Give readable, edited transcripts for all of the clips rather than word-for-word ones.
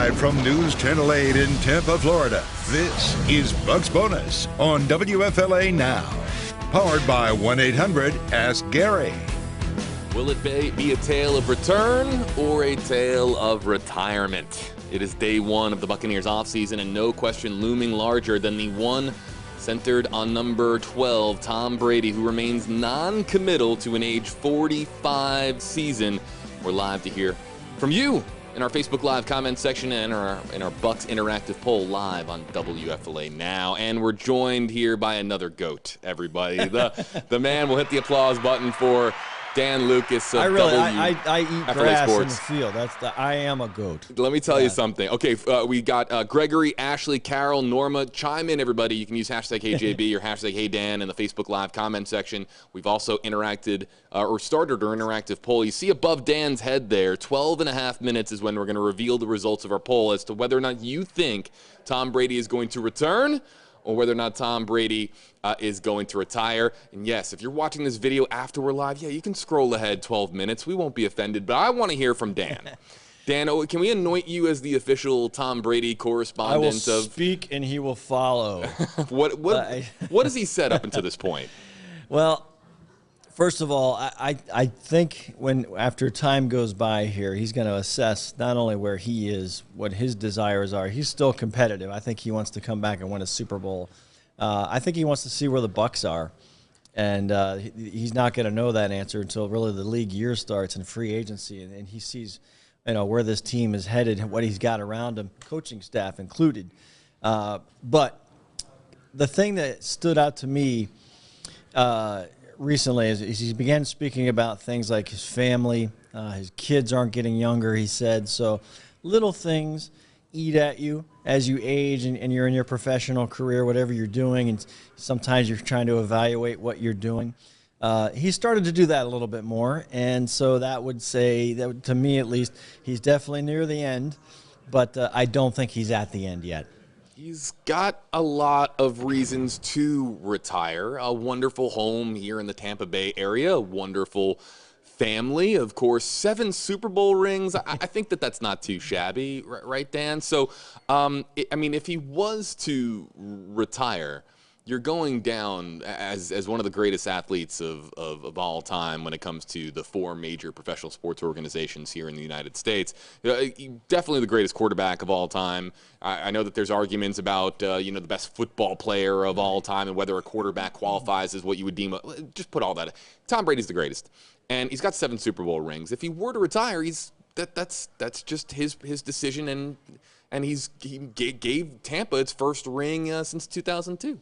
Live from News Channel 8 in Tampa, Florida, this is Bucs Bonus on WFLA Now. Powered by 1-800-ASK-GARY. Will it be a tale of return or a tale of retirement? It is day one of the Buccaneers offseason, and no question looming larger than the one centered on number 12, Tom Brady, who remains non-committal to an age 45 season. We're live to hear from you in our Facebook Live comment section and in our Bucs interactive poll live on WFLA Now. And we're joined here by another GOAT, everybody. The man will hit the applause button for Dan Lucas of I eat FLA grass Sports. in the field. I am a goat. Let me tell you something. Okay, we got Gregory, Ashley, Carol, Norma. Chime in, everybody. You can use hashtag HeyJB or hashtag HeyDan in the Facebook Live comment section. We've also started our interactive poll. You see above Dan's head there, 12 and a half minutes is when we're going to reveal the results of our poll as to whether or not you think Tom Brady is going to return or whether or not Tom Brady is going to retire. And yes, if you're watching this video after we're live, yeah, you can scroll ahead 12 minutes. We won't be offended, but I want to hear from Dan. Dan, can we anoint you as the official Tom Brady correspondent? I will speak and he will follow. What has he said up until this point? Well, first of all, I think after time goes by here, he's going to assess not only where he is, what his desires are. He's still competitive. I think he wants to come back and win a Super Bowl. I think he wants to see where the Bucs are, and he's not going to know that answer until really the league year starts and free agency, and he sees, where this team is headed, what he's got around him, coaching staff included. But the thing that stood out to me recently is he began speaking about things like his family. His kids aren't getting younger, he said. So little things eat at you as you age and you're in your professional career, whatever you're doing, and sometimes you're trying to evaluate what you're doing. He started to do that a little bit more, and so that would say, that to me at least, he's definitely near the end, but I don't think he's at the end yet. He's got a lot of reasons to retire. A wonderful home here in the Tampa Bay area, a wonderful family, of course, 7 Super Bowl rings. I think that's not too shabby, right, Dan? So, if he was to retire, you're going down as one of the greatest athletes of all time when it comes to the 4 major professional sports organizations here in the United States. Definitely the greatest quarterback of all time. I know that there's arguments about the best football player of all time and whether a quarterback qualifies as what you would deem just put all that. Tom Brady's the greatest, and he's got 7 Super Bowl rings. If he were to retire, that's just his decision, and he gave Tampa its first ring since 2002.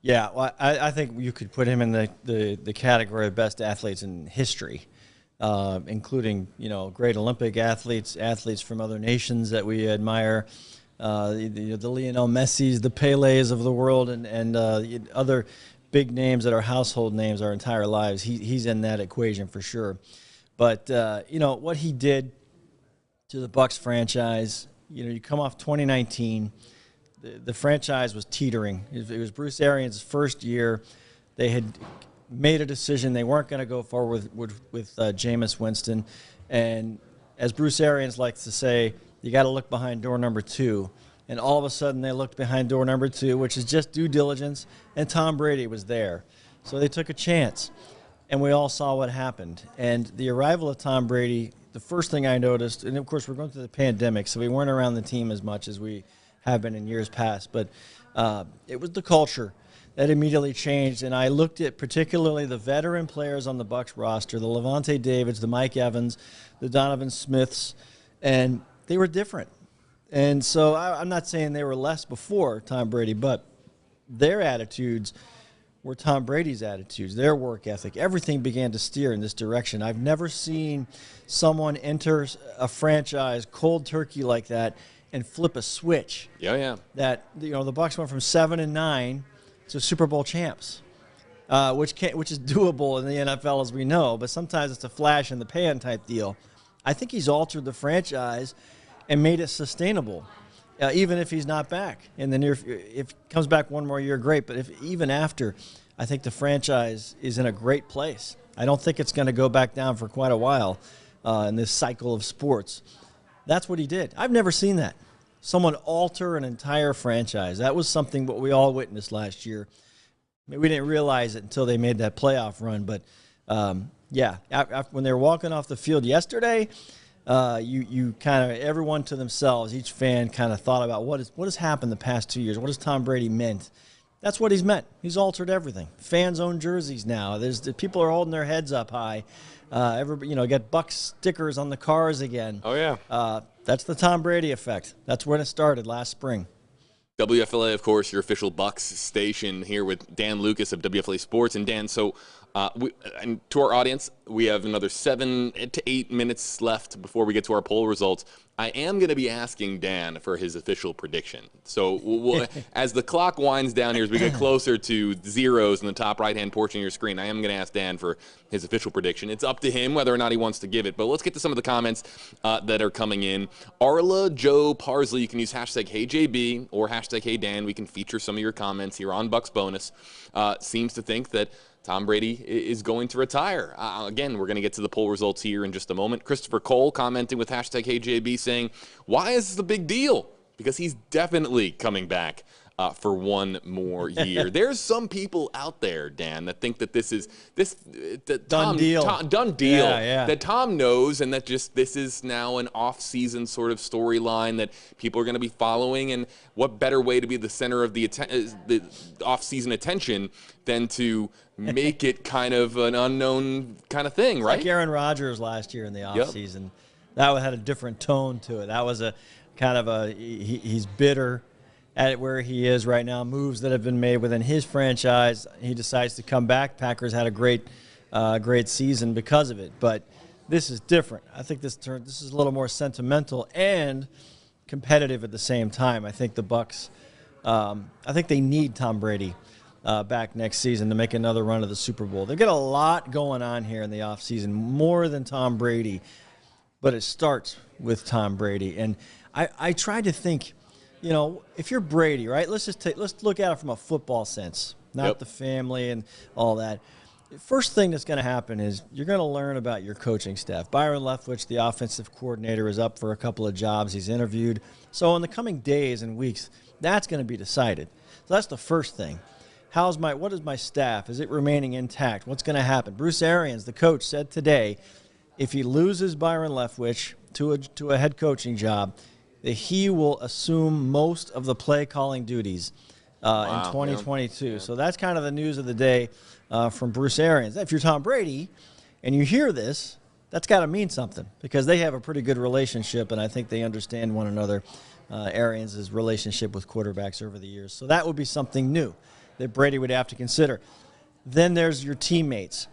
Yeah, well, I think you could put him in the category of best athletes in history, including, great Olympic athletes from other nations that we admire, the Lionel Messis, the Pelés of the world, and other big names that are household names our entire lives. He's in that equation for sure. But, what he did to the Bucs franchise, you come off 2019, the franchise was teetering. It was Bruce Arians' first year. They had made a decision. They weren't going to go forward with Jameis Winston. And as Bruce Arians likes to say, you got to look behind door number 2. And all of a sudden they looked behind door number 2, which is just due diligence, and Tom Brady was there. So they took a chance, and we all saw what happened. And the arrival of Tom Brady, the first thing I noticed, and of course we're going through the pandemic, so we weren't around the team as much as we have been in years past, but it was the culture that immediately changed, and I looked at particularly the veteran players on the Bucs roster, the Levante Davids, the Mike Evans, the Donovan Smiths, and they were different. And so I'm not saying they were less before Tom Brady, but their attitudes were Tom Brady's attitudes, their work ethic. Everything began to steer in this direction. I've never seen someone enter a franchise cold turkey like that and flip a switch. Yeah. That the Bucs went from 7-9 to Super Bowl champs, which is doable in the NFL as we know, but sometimes it's a flash in the pan type deal. I think he's altered the franchise and made it sustainable, even if he's not back in the near. If he comes back one more year, great. But even after, I think the franchise is in a great place. I don't think it's going to go back down for quite a while in this cycle of sports. That's what he did. I've never seen that. someone alter an entire franchise. That was something what we all witnessed last year. I mean, we didn't realize it until they made that playoff run. But, when they were walking off the field yesterday, you kind of, everyone to themselves, each fan kind of thought about what has happened the past 2 years. What has Tom Brady meant? That's what he's meant. He's altered everything. Fans own jerseys now. People are holding their heads up high. Everybody, got Bucs stickers on the cars again. Oh, yeah. That's the Tom Brady effect. That's when it started last spring. WFLA, of course, your official Bucs station here with Dan Lucas of WFLA Sports. And Dan, so and to our audience, we have another 7 to 8 minutes left before we get to our poll results. I am going to be asking Dan for his official prediction. So as the clock winds down here, as we get closer to zeros in the top right-hand portion of your screen, I am going to ask Dan for his official prediction. It's up to him whether or not he wants to give it. But let's get to some of the comments that are coming in. Arla Joe Parsley, you can use hashtag HeyJB or hashtag HeyDan. We can feature some of your comments here on Bucs Bonus. Seems to think that Tom Brady is going to retire. Again, we're going to get to the poll results here in just a moment. Christopher Cole commenting with hashtag HeyJB saying, why is this a big deal? Because he's definitely coming back for one more year. There's some people out there, Dan, that think that done deal. Done deal. Yeah. That Tom knows, and that this is now an off-season sort of storyline that people are going to be following. And what better way to be the center of the off-season attention than to make it kind of an unknown kind of thing, right? Like Aaron Rodgers last year in the offseason. Yep. That had a different tone to it. That was a kind of he's bitter at where he is right now, moves that have been made within his franchise. He decides to come back. Packers had a great season because of it. But this is different. I think this is a little more sentimental and competitive at the same time. I think the Bucs, I think they need Tom Brady back next season to make another run of the Super Bowl. They've got a lot going on here in the offseason, more than Tom Brady, but it starts with Tom Brady. And I try to think, if you're Brady, right, let's look at it from a football sense, not the family and all that. First thing that's going to happen is you're going to learn about your coaching staff. Byron Leftwich, the offensive coordinator, is up for a couple of jobs. He's interviewed. So in the coming days and weeks, that's going to be decided. So that's the first thing. What is my staff? Is it remaining intact? What's going to happen? Bruce Arians, the coach, said today, if he loses Byron Leftwich to a head coaching job, that he will assume most of the play-calling duties in 2022. Yeah. So that's kind of the news of the day from Bruce Arians. If you're Tom Brady and you hear this, that's got to mean something because they have a pretty good relationship, and I think they understand one another, Arians' relationship with quarterbacks over the years. So that would be something new that Brady would have to consider. Then there's your teammates.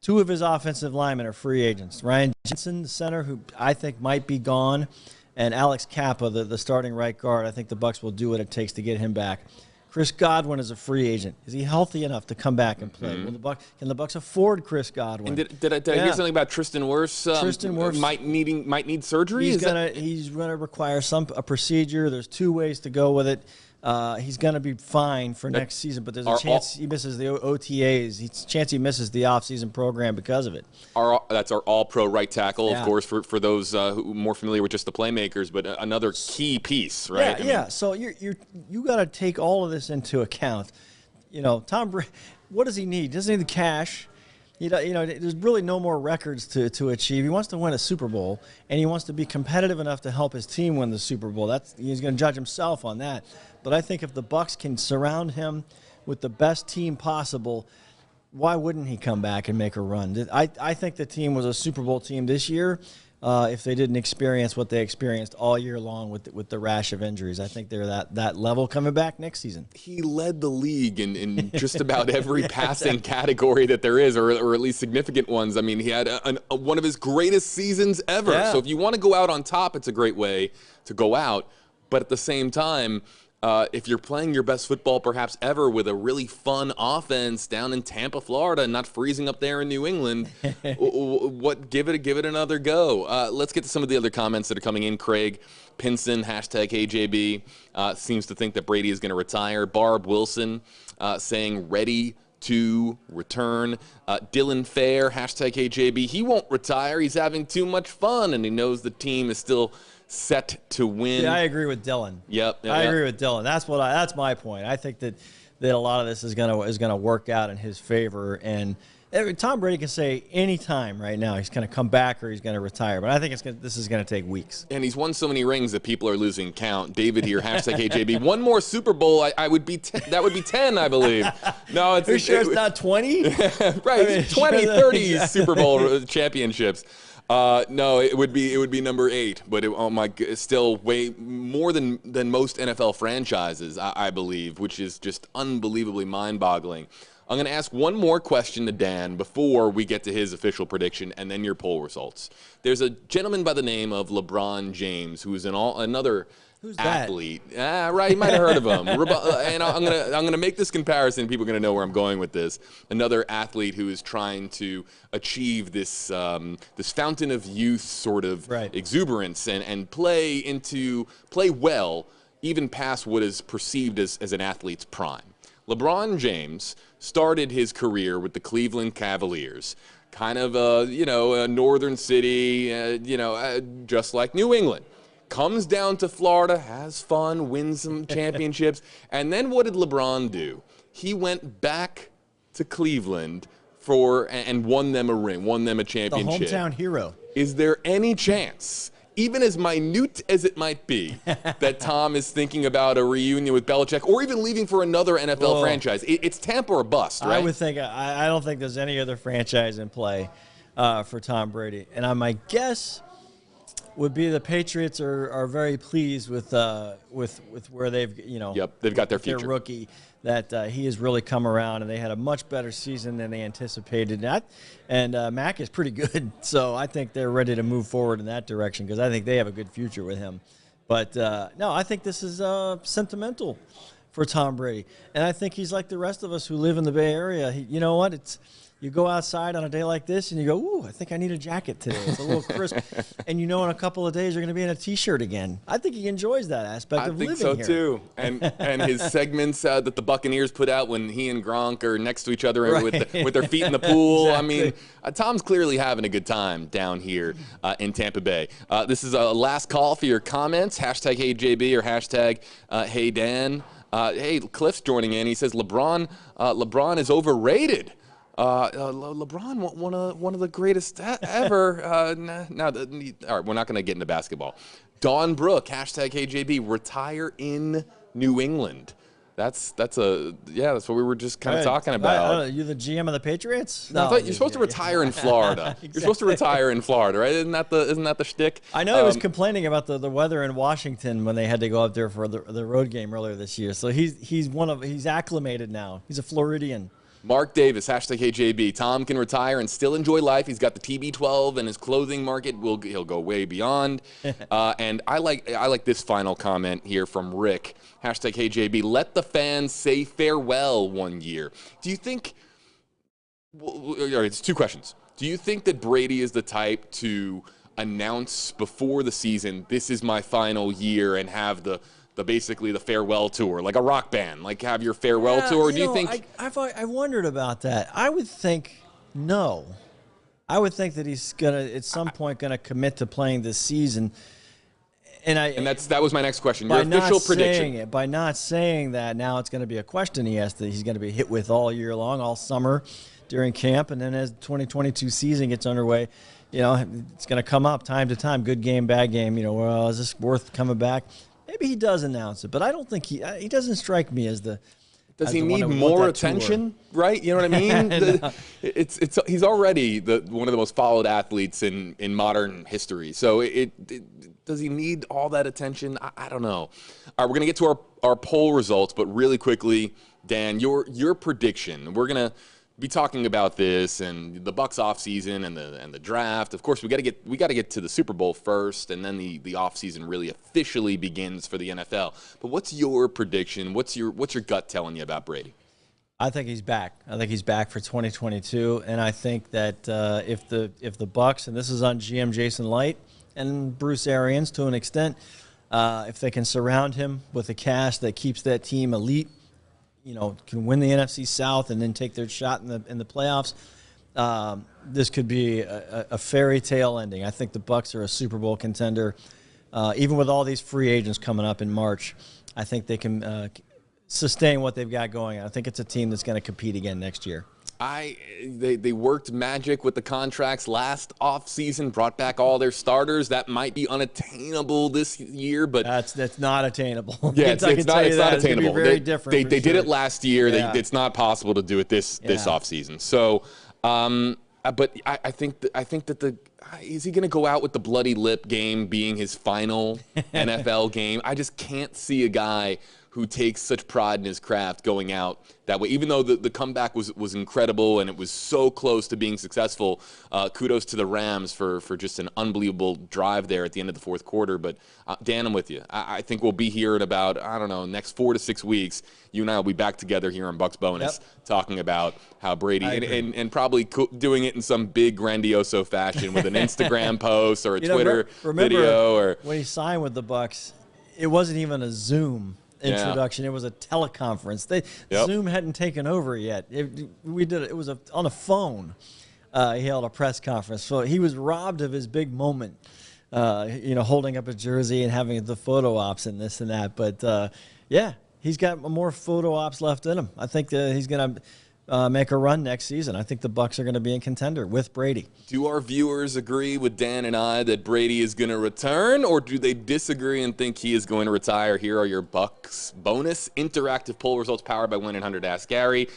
2 of his offensive linemen are free agents. Ryan Jensen, the center, who I think might be gone, and Alex Kappa, the starting right guard. I think the Bucs will do what it takes to get him back. Chris Godwin is a free agent. Is he healthy enough to come back and play? Can the Bucs afford Chris Godwin? And did I hear something about Tristan Wirfs? Tristan Wirfs might need surgery. He's gonna require a procedure. There's 2 ways to go with it. He's going to be fine for next season, but there's a chance he misses the OTAs. There's a chance he misses the offseason program because of it. That's our all-pro right tackle, of course, for those who are more familiar with just the playmakers, but another key piece, right? Yeah. So you got to take all of this into account. Tom Brady, what does he need? Doesn't he need the cash? There's really no more records to achieve. He wants to win a Super Bowl, and he wants to be competitive enough to help his team win the Super Bowl. He's going to judge himself on that. But I think if the Bucs can surround him with the best team possible, why wouldn't he come back and make a run? I think the team was a Super Bowl team this year if they didn't experience what they experienced all year long with the rash of injuries. I think they're that level coming back next season. He led the league in just about every passing category that there is, or at least significant ones. I mean, he had one of his greatest seasons ever. Yeah. So if you want to go out on top, it's a great way to go out. But at the same time, if you're playing your best football perhaps ever with a really fun offense down in Tampa, Florida, not freezing up there in New England, give it another go. Let's get to some of the other comments that are coming in. Craig Pinson, hashtag HeyJB, seems to think that Brady is going to retire. Barb Wilson saying ready to return. Dylan Fair, hashtag HeyJB, he won't retire. He's having too much fun, and he knows the team is still set to win. Yeah, I agree with Dylan. Yep. I agree with Dylan. That's my point. I think that a lot of this is gonna work out in his favor. And Tom Brady can say any time right now he's going to come back or he's going to retire. But I think this is going to take weeks. And he's won so many rings that people are losing count. David here, #HJB. One more Super Bowl, that would be 10, I believe. No, Are you sure it's not 20? Right, I mean, 20, 30 Super Bowl championships. No, it would be number 8, but it's still way more than most NFL franchises, I believe, which is just unbelievably mind-boggling. I'm going to ask one more question to Dan before we get to his official prediction and then your poll results. There's a gentleman by the name of LeBron James who is another athlete. Right, you might have heard of him. And I'm gonna make this comparison. People are gonna know where I'm going with this. Another athlete who is trying to achieve this this fountain of youth sort of exuberance and play well even past what is perceived as an athlete's prime. LeBron James started his career with the Cleveland Cavaliers, kind of a northern city, just like New England. Comes down to Florida, has fun, wins some championships, and then what did LeBron do? He went back to Cleveland and won them a ring, won them a championship. The hometown hero. Is there any chance, even as minute as it might be, that Tom is thinking about a reunion with Belichick or even leaving for another NFL franchise? It's Tampa or bust, right? I would think. I don't think there's any other franchise in play for Tom Brady. And my guess would be the Patriots are very pleased with where they've they've got their future. Their rookie, that he has really come around, and they had a much better season than they anticipated. And Mac is pretty good, so I think they're ready to move forward in that direction because I think they have a good future with him. But no, I think this is sentimental for Tom Brady, and I think he's like the rest of us who live in the Bay Area. You know what? You go outside on a day like this and you go, ooh, I think I need a jacket today. It's a little crisp. And in a couple of days you're going to be in a T-shirt again. I think he enjoys that aspect of living here. I think so, too. And his segments that the Buccaneers put out when he and Gronk are next to each other with their feet in the pool. Exactly. I mean, Tom's clearly having a good time down here in Tampa Bay. This is a last call for your comments. #HeyJB or #HeyDan. Hey, Cliff's joining in. He says LeBron is overrated. LeBron, one of the greatest ever. All right, we're not going to get into basketball. Dawn Brooke, #HeyJB, retire in New England. That's what we were just kind of talking about. You the GM of the Patriots? No, I thought you're supposed to retire in Florida. Exactly. You're supposed to retire in Florida, right? Isn't that the shtick? I know he was complaining about the weather in Washington when they had to go up there for the road game earlier this year. So he's acclimated now. He's a Floridian. Mark Davis, #HeyJB. Tom can retire and still enjoy life. He's got the TB12 and his clothing market. He'll go way beyond. And I like this final comment here from Rick, #HeyJB. Let the fans say farewell one year. Do you think? All right, it's 2 questions. Do you think that Brady is the type to announce before the season, this is my final year, and have basically the farewell tour, like a rock band, like have your farewell tour? Do you think? I wondered about that. I would think no. I would think that he's at some point gonna commit to playing this season. And that was my next question. Your official prediction. By not saying that, now it's going to be a question he's going to be hit with all year long, all summer during camp, and then as the 2022 season gets underway, it's going to come up time to time. Good game, bad game. Well, is this worth coming back? Maybe he does announce it, but I don't think he doesn't strike me as the. Does he need more attention? Right? You know what I mean? He's already one of the most followed athletes in modern history. So does he need all that attention? I don't know. All right, we're gonna get to our poll results, but really quickly, Dan, your prediction. We're gonna be talking about this and the Bucs offseason and the draft. Of course, we got to get to the Super Bowl first, and then the offseason really officially begins for the NFL. But what's your prediction? What's your gut telling you about Brady? I think he's back. I think he's back for 2022, and I think that if the Bucs, and this is on GM Jason Light and Bruce Arians to an extent, if they can surround him with a cast that keeps that team elite, can win the NFC South and then take their shot in the playoffs, this could be a fairy tale ending. I think the Bucs are a Super Bowl contender even with all these free agents coming up in March, I think they can sustain what they've got going on. I think it's a team that's going to compete again next year. They worked magic with the contracts last offseason, brought back all their starters. That might be unattainable this year, but that's not attainable. Yeah, it's not attainable. It's gonna be very different. They did it last year. Yeah. It's not possible to do it this offseason. So, but I think that is he going to go out with the bloody lip game being his final NFL game? I just can't see a guy who takes such pride in his craft going out that way. Even though the comeback was incredible and it was so close to being successful, kudos to the Rams for just an unbelievable drive there at the end of the fourth quarter. But Dan, I'm with you. I think we'll be here in about, next 4 to 6 weeks. You and I will be back together here on Bucs Bonus talking about how Brady, and probably doing it in some big grandioso fashion with an Instagram post or a Twitter video. Or when he signed with the Bucs, it wasn't even a Zoom introduction. It was a teleconference. Zoom hadn't taken over yet. It was on a phone. He held a press conference, so he was robbed of his big moment. Holding up a jersey and having the photo ops and this and that. But he's got more photo ops left in him. I think he's going to make a run next season. I think the Bucs are going to be a contender with Brady. Do our viewers agree with Dan and I that Brady is going to return, or do they disagree and think he is going to retire? Here are your Bucs bonus interactive poll results powered by 1-800-ASK Gary.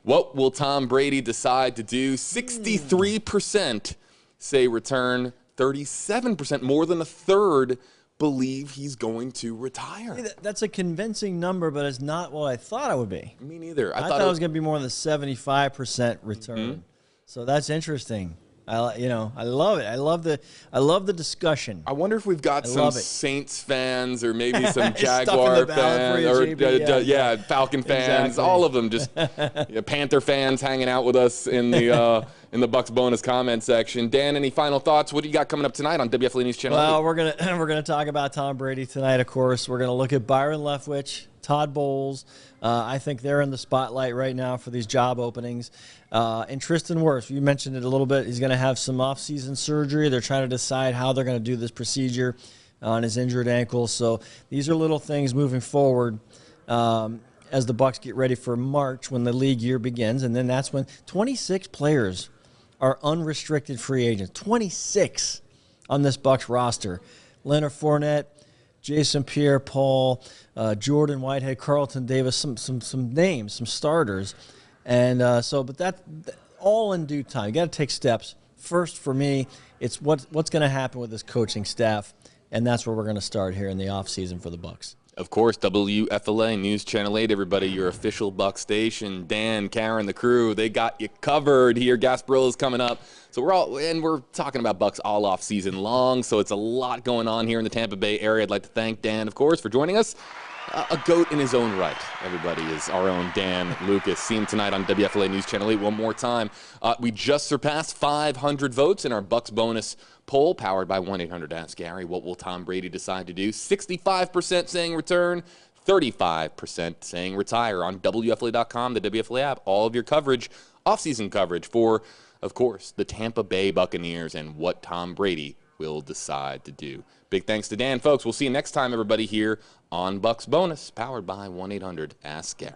What will Tom Brady decide to do? 63% say return. 37%, more than a third, believe he's going to retire. That's a convincing number, but it's not what I thought it would be. Me neither. I thought it was going to be more than 75% return. Mm-hmm. So that's interesting. I love it. I love the discussion. I wonder if we've got some Saints fans or maybe some Jaguar fans or Falcon fans. Exactly. All of them, just Panther fans hanging out with us in the Bucs bonus comment section. Dan, any final thoughts? What do you got coming up tonight on WFLA News Channel 8? Well, we're gonna talk about Tom Brady tonight. Of course, we're gonna look at Byron Leftwich, Todd Bowles. I think they're in the spotlight right now for these job openings. And Tristan Wirfs, you mentioned it a little bit. He's going to have some off-season surgery. They're trying to decide how they're going to do this procedure on his injured ankle. So these are little things moving forward as the Bucs get ready for March when the league year begins. And then that's when 26 players are unrestricted free agents. 26 on this Bucs roster. Leonard Fournette, Jason Pierre-Paul, Jordan Whitehead, Carlton Davis, some names, some starters. And but that all in due time. You got to take steps. First, for me, it's what's going to happen with this coaching staff, and that's where we're going to start here in the offseason for the Bucs. Of course, WFLA News Channel 8, everybody, your official Bucs station. Dan, Karen, the crew, they got you covered here. Gasparilla's coming up. So we're talking about Bucs all off season long, so it's a lot going on here in the Tampa Bay area. I'd like to thank Dan, of course, for joining us. A goat in his own right, everybody, is our own Dan Lucas. See him tonight on WFLA News Channel 8 one more time. We just surpassed 500 votes in our Bucs bonus poll powered by 1-800-ASK Gary. What will Tom Brady decide to do? 65% saying return, 35% saying retire on WFLA.com, the WFLA app. All of your coverage, off-season coverage for, of course, the Tampa Bay Buccaneers and what Tom Brady will decide to do. Big thanks to Dan, folks. We'll see you next time, everybody, here on Bucs Bonus, powered by 1-800-ASK Gary.